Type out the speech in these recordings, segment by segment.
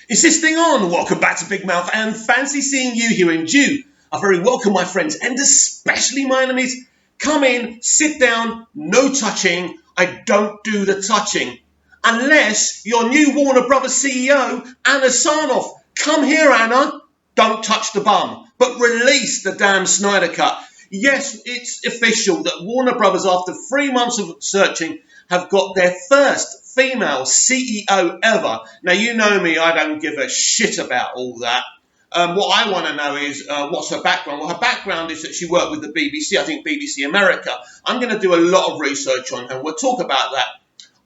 Is this thing on? Welcome back to Big Mouth and fancy seeing you here in June. A very welcome, my friends, and especially my enemies. Come in, sit down, no touching. I don't do the touching. Unless your new Warner Brothers CEO, Anna Sarnoff. Come here, Anna. Don't touch the bum, but release the damn Snyder Cut. Yes, it's official that Warner Brothers, after 3 months of searching, have got their first female CEO ever. Now, you know me, I don't give a shit about all that. What I want to know is what's her background. Well, her background is that she worked with the BBC, I think BBC America. I'm going to do a lot of research on her. We'll talk about that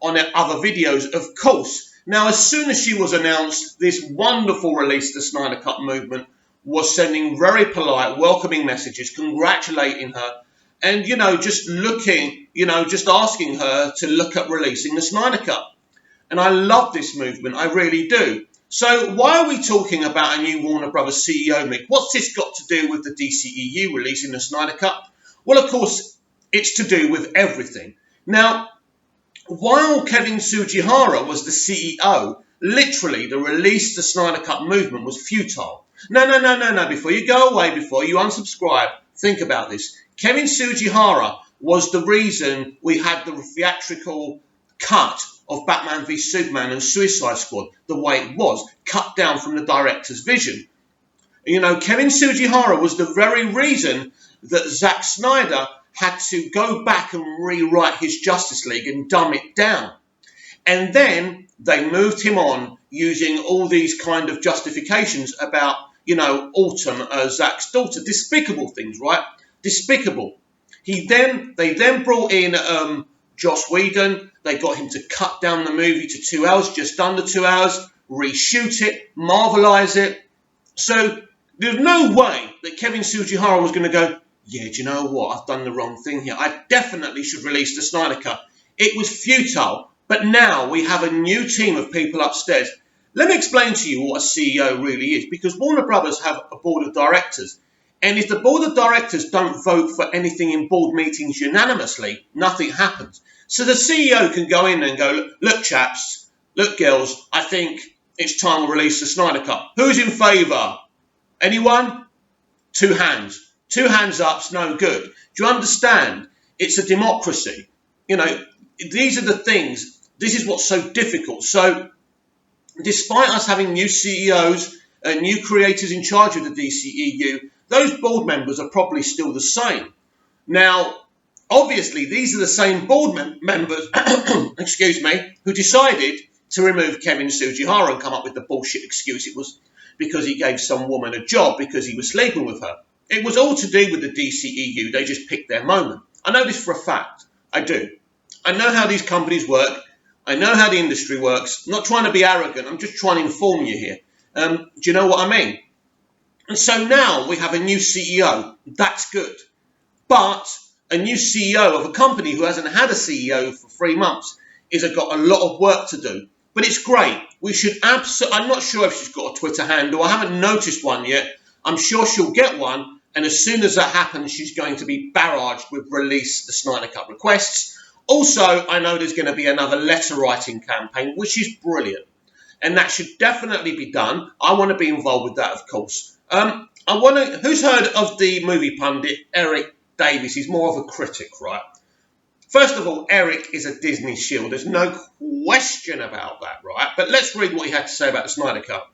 on other videos, of course. Now, as soon as she was announced, this wonderful release, the Snyder Cut movement, was sending very polite, welcoming messages, congratulating her, and, just looking, just asking her to look at releasing the Snyder Cut. And I love this movement, I really do. So why are we talking about a new Warner Brothers CEO, Mick? What's this got to do with the DCEU releasing the Snyder Cut? Well, of course, it's to do with everything. Now, while Kevin Sujihara was the CEO, literally the release the Snyder Cut movement was futile. No. Before you go away, before you unsubscribe, think about this. Kevin Sujihara was the reason we had the theatrical cut of Batman v Superman and Suicide Squad the way it was, cut down from the director's vision. Kevin Sujihara was the very reason that Zack Snyder had to go back and rewrite his Justice League and dumb it down. And then they moved him on using all these kind of justifications about, Autumn, Zack's daughter. Despicable things, right? Despicable. They then brought in Joss Whedon. They got him to cut down the movie to 2 hours, just under 2 hours, reshoot it, marvelize it. So there's no way that Kevin Sujihara was going to go, yeah, do you know what? I've done the wrong thing here. I definitely should release the Snyder Cut. It was futile. But now we have a new team of people upstairs. Let me explain to you what a CEO really is, because Warner Brothers have a board of directors. And if the board of directors don't vote for anything in board meetings unanimously, nothing happens. So the CEO can go in and go, look, chaps, look, girls, I think it's time to release the Snyder Cut. Who's in favour? Anyone? 2 hands. 2 hands up's no good. Do you understand? It's a democracy. These are the things. This is what's so difficult. So despite us having new CEOs and new creators in charge of the DCEU, those board members are probably still the same. Now, obviously, these are the same board members, excuse me, who decided to remove Kevin Sujihara and come up with the bullshit excuse it was because he gave some woman a job because he was sleeping with her. It was all to do with the DCEU. They just picked their moment. I know this for a fact. I do. I know how these companies work. I know how the industry works. I'm not trying to be arrogant. I'm just trying to inform you here. Do you know what I mean? And so now we have a new CEO. That's good. But a new CEO of a company who hasn't had a CEO for 3 months has got a lot of work to do. But it's great. We should I'm not sure if she's got a Twitter handle. I haven't noticed one yet. I'm sure she'll get one. And as soon as that happens, she's going to be barraged with release the Snyder Cut requests. Also, I know there's going to be another letter writing campaign, which is brilliant. And that should definitely be done. I want to be involved with that, of course. Who's heard of the movie pundit Eric Davis? He's more of a critic, right? First of all, Eric is a Disney shield. There's no question about that, right? But let's read what he had to say about the Snyder Cut.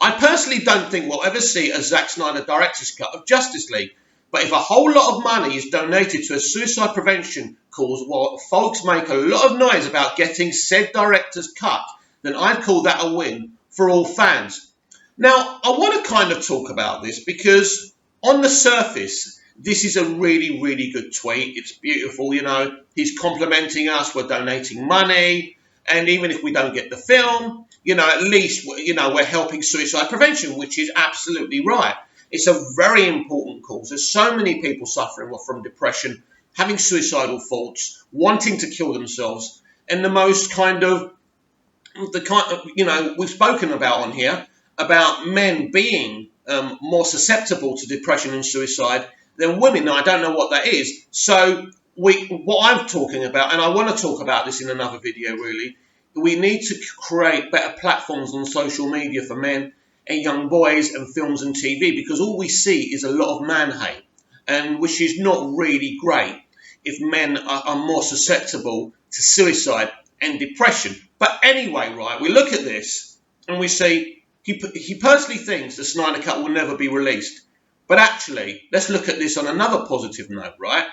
I personally don't think we'll ever see a Zack Snyder director's cut of Justice League. But if a whole lot of money is donated to a suicide prevention cause while folks make a lot of noise about getting said director's cut, then I'd call that a win for all fans. Now, I want to kind of talk about this because on the surface, this is a really, really good tweet. It's beautiful, He's complimenting us. We're donating money. And even if we don't get the film, at least, we're helping suicide prevention, which is absolutely right. It's a very important cause. There's so many people suffering from depression, having suicidal thoughts, wanting to kill themselves. And the most we've spoken about on here, about men being more susceptible to depression and suicide than women. Now, I don't know what that is. So what I'm talking about, and I want to talk about this in another video really, We need to create better platforms on social media for men and young boys and films and TV, because all we see is a lot of man hate, and which is not really great if men are more susceptible to suicide and depression. But anyway, right, we look at this and we see he personally thinks the Snyder Cut will never be released. But actually, let's look at this on another positive note, right?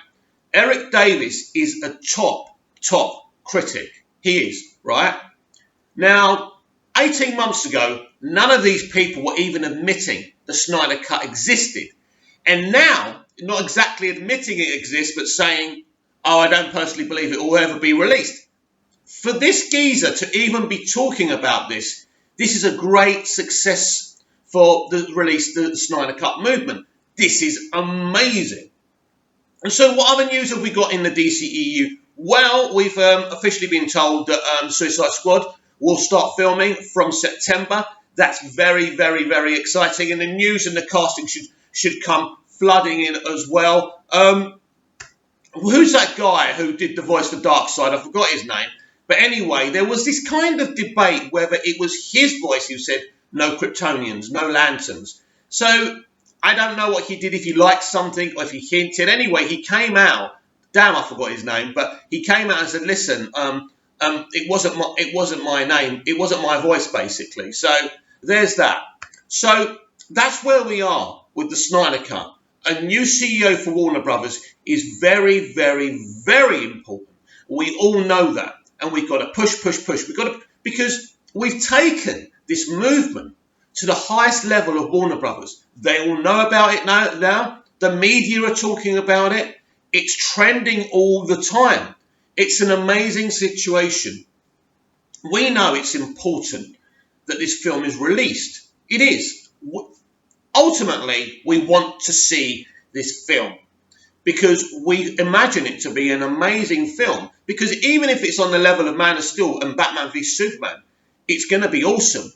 Eric Davis is a top critic. He is, right? Now, 18 months ago, none of these people were even admitting the Snyder Cut existed. And now, not exactly admitting it exists, but saying, oh, I don't personally believe it will ever be released. For this geezer to even be talking about this, this is a great success for the release of the Snyder Cut movement. This is amazing. And so what other news have we got in the DCEU? Well, we've officially been told that Suicide Squad will start filming from September. That's very, very, very exciting. And the news and the casting should come flooding in as well. Who's that guy who did the voice for Darkseid? I forgot his name. But anyway, there was this kind of debate whether it was his voice who said no Kryptonians, no lanterns. So I don't know what he did, if he liked something or if he hinted. Anyway, he came out. Damn, I forgot his name. But he came out and said, listen, it wasn't my name. It wasn't my voice, basically. So there's that. So that's where we are with the Snyder Cut. A new CEO for Warner Brothers is very, very, very important. We all know that. And we've got to push. We've got to, because we've taken this movement to the highest level of Warner Brothers. They all know about it now. The media are talking about it. It's trending all the time. It's an amazing situation. We know it's important that this film is released. It is. Ultimately, we want to see this film because we imagine it to be an amazing film. Because even if it's on the level of Man of Steel and Batman v Superman, it's going to be awesome.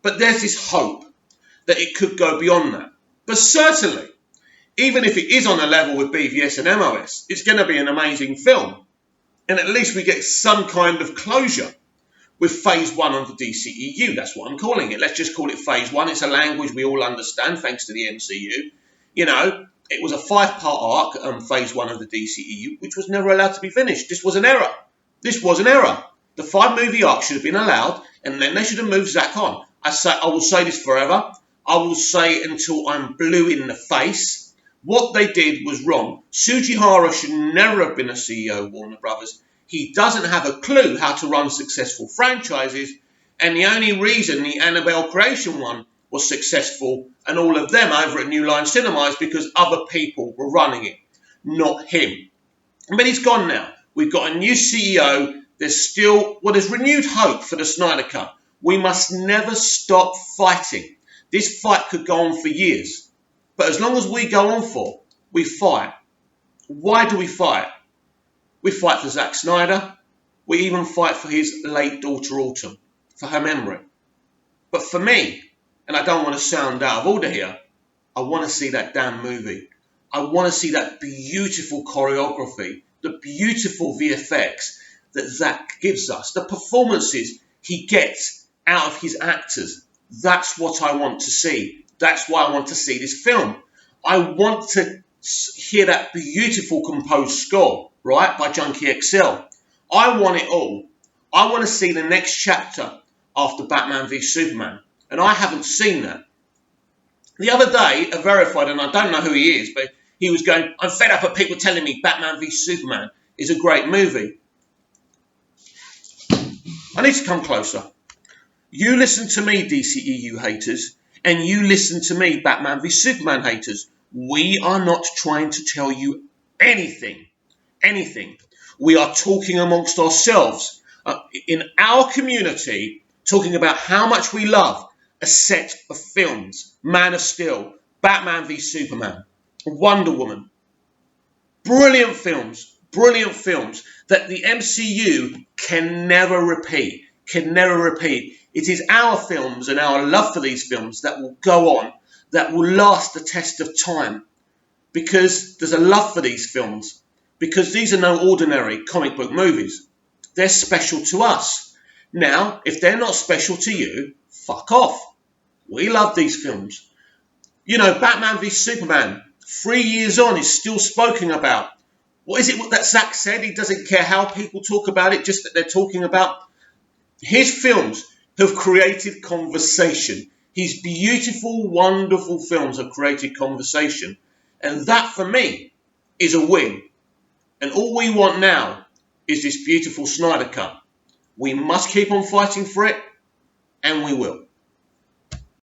But there's this hope that it could go beyond that. But certainly, even if it is on a level with BVS and MOS, it's going to be an amazing film. And at least we get some kind of closure with Phase 1 of the DCEU. That's what I'm calling it. Let's just call it Phase 1. It's a language we all understand, thanks to the MCU. You know, it was a 5-part arc, Phase 1 of the DCEU, which was never allowed to be finished. This was an error. This was an error. The 5-movie arc should have been allowed, and then they should have moved Zack on. I will say this forever. I will say it until I'm blue in the face. What they did was wrong. Sujihara should never have been a CEO of Warner Brothers. He doesn't have a clue how to run successful franchises, and the only reason the Annabelle Creation one was successful and all of them over at New Line Cinema is because other people were running it, not him. But he's gone now. We've got a new CEO. There's renewed hope for the Snyder Cut. We must never stop fighting. This fight could go on for years. But as long as we go on we fight. Why do we fight? We fight for Zack Snyder. We even fight for his late daughter Autumn, for her memory. But for me, and I don't want to sound out of order here, I want to see that damn movie. I want to see that beautiful choreography, the beautiful VFX that Zack gives us, the performances he gets out of his actors. That's what I want to see. That's why I want to see this film. I want to hear that beautiful composed score, right, by Junkie XL. I want it all. I want to see the next chapter after Batman v Superman. And I haven't seen that. The other day, a verified, and I don't know who he is, but he was going, I'm fed up of people telling me Batman v Superman is a great movie. I need to come closer. You listen to me, DCEU haters, and you listen to me, Batman v Superman haters. We are not trying to tell you anything. We are talking amongst ourselves in our community, talking about how much we love a set of films. Man of Steel, Batman v Superman, Wonder Woman. Brilliant films that the MCU can never repeat. It is our films and our love for these films that will go on, that will last the test of time. Because there's a love for these films. Because these are no ordinary comic book movies. They're special to us. Now, if they're not special to you, fuck off. We love these films. You know, Batman v Superman, 3 years on, is still spoken about. What is it that Zack said? He doesn't care how people talk about it, just that they're talking about. His films have created conversation. His beautiful, wonderful films have created conversation. And that, for me, is a win. And all we want now is this beautiful Snyder Cut. We must keep on fighting for it, and we will.